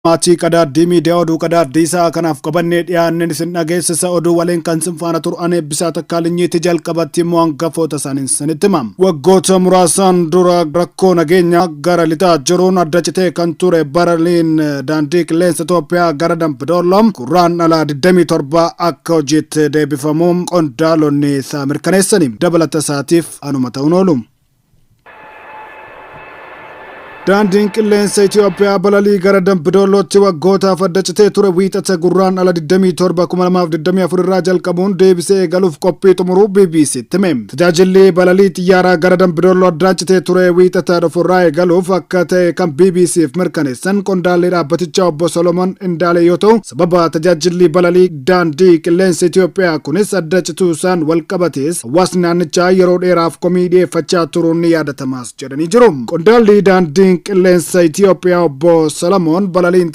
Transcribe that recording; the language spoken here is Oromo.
Maatii qadaadii miidiyaa oduu qadaadii isaa kanaaf qabannee dhiyaanneen isin dhageessisa oduu waliin kan sinfaana tur'an eebbisaa takkaalinyiitti jalqabatti immoo hangafoota isaaniin sanitti himam. Waggoota muraasaan dura rakkoo nageenya gara lixaa jiruun adda citee kan ture Balaliin daandii qilleensa Itoophiyaa gara Dambidoolloo guraandhala 27 akka hojiitti deebifamuun qondaalonni isaa mirkaneessani. Dabalata isaatiif anuma ta'uun oolu. Daandiin Qilleensa Itoophiyaa Balalii gara Dambidoollootti waggootaaf adda citee ture wiixata guraandhala 27 2024 irraa jalqabuun deebisee eegaluuf qophii xumuruu BBC'tti hime. Tajaajilli Balalii xiyyaaraa gara Dambidoolloo adda citee ture wiixata dhufurraa eegaluuf akka ta'e kan BBC'f mirkaneessan qondaalli dhaabbatichaa obbo Solomon Indaale yoo ta'u, sababa tajaajilli Balalii daandii Qilleensa Itoophiyaa kunis adda cituu isaan wal qabatees hawaasni naannichaa yeroo dheeraaf komii dhiyeeffachaa turuun ni yaadatamaas jedhanii jiru. Qondaalli daandii Qilleensa Itoophiyaa obbo Solomon Balaliin